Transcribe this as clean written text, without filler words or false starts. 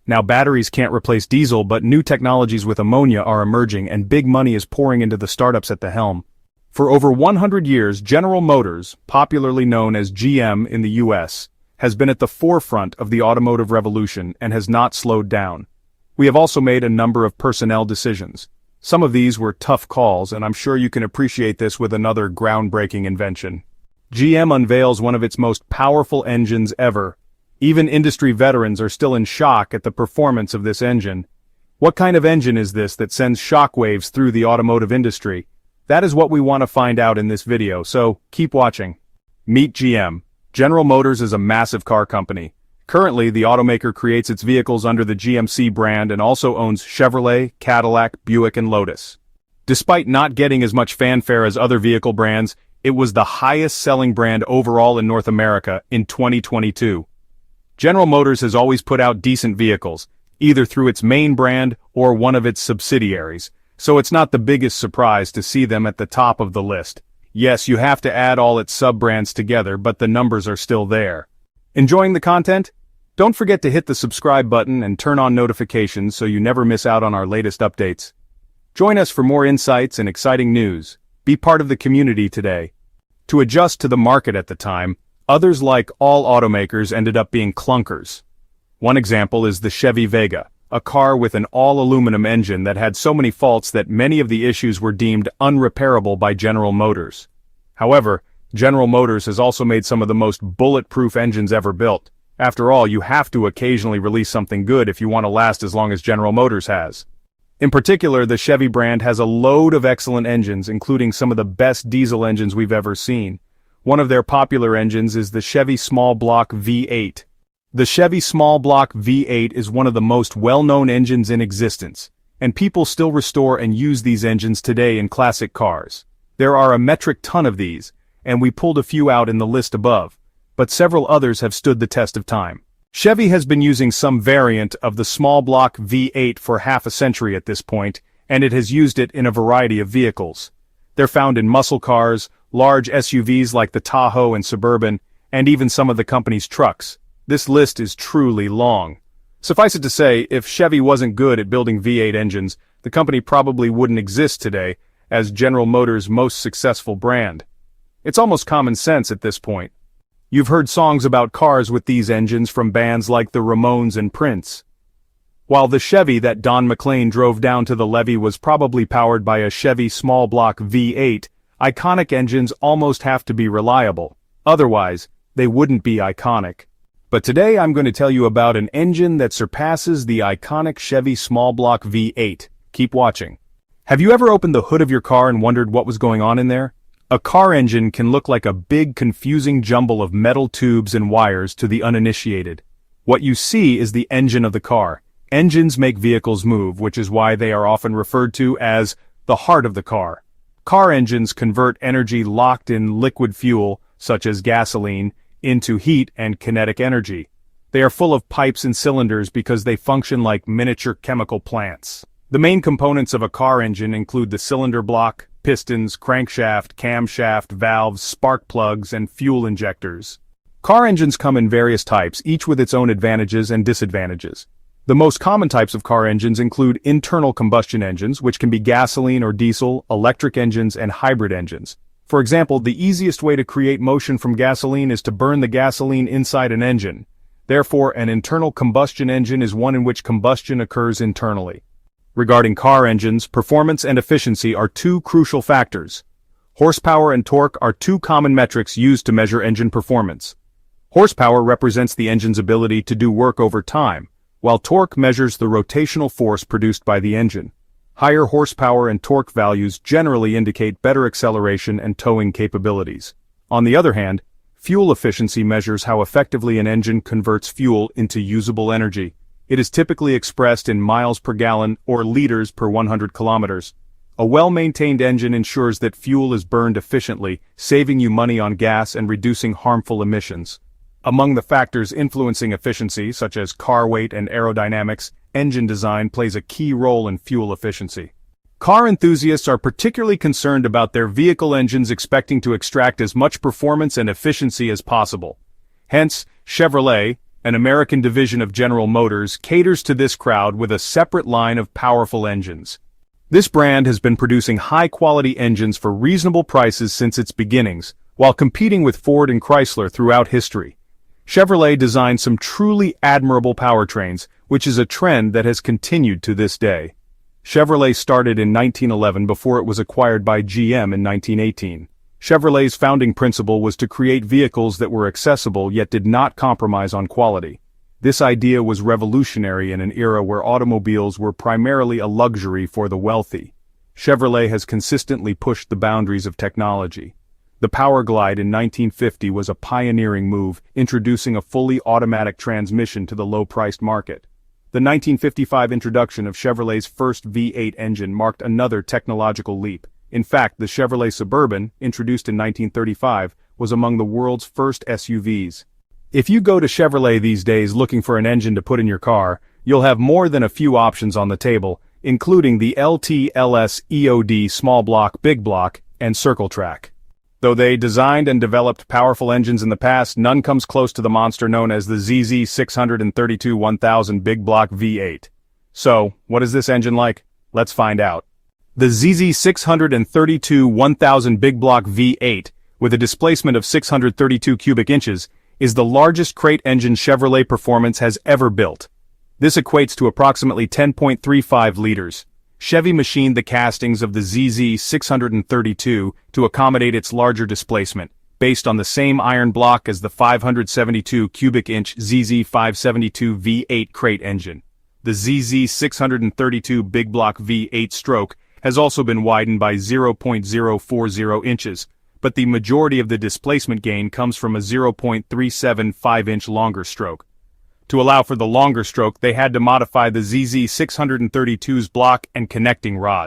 Now batteries can't replace diesel, but new technologies with ammonia are emerging and big money is pouring into the startups at the helm. For over 100 years, General Motors, popularly known as GM in the US, has been at the forefront of the automotive revolution and has not slowed down. We have also made a number of personnel decisions. Some of these were tough calls, and I'm sure you can appreciate this with another groundbreaking invention. GM unveils one of its most powerful engines ever. Even industry veterans are still in shock at the performance of this engine. What kind of engine is this that sends shockwaves through the automotive industry? That is what we want to find out in this video, so keep watching. Meet GM. General Motors is a massive car company. Currently, the automaker creates its vehicles under the GMC brand and also owns Chevrolet, Cadillac, Buick and Lotus. Despite not getting as much fanfare as other vehicle brands, it was the highest-selling brand overall in North America in 2022. General Motors has always put out decent vehicles, either through its main brand or one of its subsidiaries, so it's not the biggest surprise to see them at the top of the list. Yes, you have to add all its sub-brands together, but the numbers are still there. Enjoying the content? Don't forget to hit the subscribe button and turn on notifications so you never miss out on our latest updates. Join us for more insights and exciting news. Be part of the community today. To adjust to the market at the time, others like all automakers ended up being clunkers. One example is the Chevy Vega, a car with an all-aluminum engine that had so many faults that many of the issues were deemed unrepairable by General Motors. However, General Motors has also made some of the most bulletproof engines ever built. After all, you have to occasionally release something good if you want to last as long as General Motors has. In particular, the Chevy brand has a load of excellent engines, including some of the best diesel engines we've ever seen. One of their popular engines is the Chevy Small Block V8. The Chevy Small Block V8 is one of the most well-known engines in existence, and people still restore and use these engines today in classic cars. There are a metric ton of these, and we pulled a few out in the list above, but several others have stood the test of time. Chevy has been using some variant of the Small Block V8 for half a century at this point, and it has used it in a variety of vehicles. They're found in muscle cars, large SUVs like the Tahoe and Suburban, and even some of the company's trucks. This list is truly long. Suffice it to say, if Chevy wasn't good at building V8 engines, the company probably wouldn't exist today as General Motors' most successful brand. It's almost common sense at this point. You've heard songs about cars with these engines from bands like the Ramones and Prince. While the Chevy that Don McLean drove down to the levee was probably powered by a Chevy Small Block V8, iconic engines almost have to be reliable. Otherwise, they wouldn't be iconic. But today I'm going to tell you about an engine that surpasses the iconic Chevy Small Block V8. Keep watching. Have you ever opened the hood of your car and wondered what was going on in there? A car engine can look like a big confusing jumble of metal tubes and wires to the uninitiated. What you see is the engine of the car. Engines make vehicles move, which is why they are often referred to as the heart of the car. Car engines convert energy locked in liquid fuel, such as gasoline, into heat and kinetic energy. They are full of pipes and cylinders because they function like miniature chemical plants. The main components of a car engine include the cylinder block, pistons, crankshaft, camshaft, valves, spark plugs, and fuel injectors. Car engines come in various types, each with its own advantages and disadvantages. The most common types of car engines include internal combustion engines, which can be gasoline or diesel, electric engines, and hybrid engines. For example, the easiest way to create motion from gasoline is to burn the gasoline inside an engine. Therefore, an internal combustion engine is one in which combustion occurs internally. Regarding car engines, performance and efficiency are two crucial factors. Horsepower and torque are two common metrics used to measure engine performance. Horsepower represents the engine's ability to do work over time, while torque measures the rotational force produced by the engine. Higher horsepower and torque values generally indicate better acceleration and towing capabilities. On the other hand, fuel efficiency measures how effectively an engine converts fuel into usable energy. It is typically expressed in miles per gallon or liters per 100 kilometers. A well-maintained engine ensures that fuel is burned efficiently, saving you money on gas and reducing harmful emissions. Among the factors influencing efficiency, such as car weight and aerodynamics, engine design plays a key role in fuel efficiency. Car enthusiasts are particularly concerned about their vehicle engines expecting to extract as much performance and efficiency as possible. Hence, Chevrolet, an American division of General Motors, caters to this crowd with a separate line of powerful engines. This brand has been producing high-quality engines for reasonable prices since its beginnings, while competing with Ford and Chrysler throughout history. Chevrolet designed some truly admirable powertrains, which is a trend that has continued to this day. Chevrolet started in 1911 before it was acquired by GM in 1918. Chevrolet's founding principle was to create vehicles that were accessible yet did not compromise on quality. This idea was revolutionary in an era where automobiles were primarily a luxury for the wealthy. Chevrolet has consistently pushed the boundaries of technology. The Powerglide in 1950 was a pioneering move, introducing a fully automatic transmission to the low-priced market. The 1955 introduction of Chevrolet's first V8 engine marked another technological leap. In fact, the Chevrolet Suburban, introduced in 1935, was among the world's first SUVs. If you go to Chevrolet these days looking for an engine to put in your car, you'll have more than a few options on the table, including the LT/LS EOD small block, big block, and circle track. Though they designed and developed powerful engines in the past, none comes close to the monster known as the ZZ632-1000 Big Block V8. So, what is this engine like? Let's find out. The ZZ632-1000 Big Block V8, with a displacement of 632 cubic inches, is the largest crate engine Chevrolet Performance has ever built. This equates to approximately 10.35 liters. Chevy machined the castings of the ZZ632 to accommodate its larger displacement, based on the same iron block as the 572 cubic inch ZZ572 V8 crate engine. The ZZ632 Big Block V8 stroke has also been widened by 0.040 inches, but the majority of the displacement gain comes from a 0.375-inch longer stroke. To allow for the longer stroke, they had to modify the ZZ632's block and connecting rods.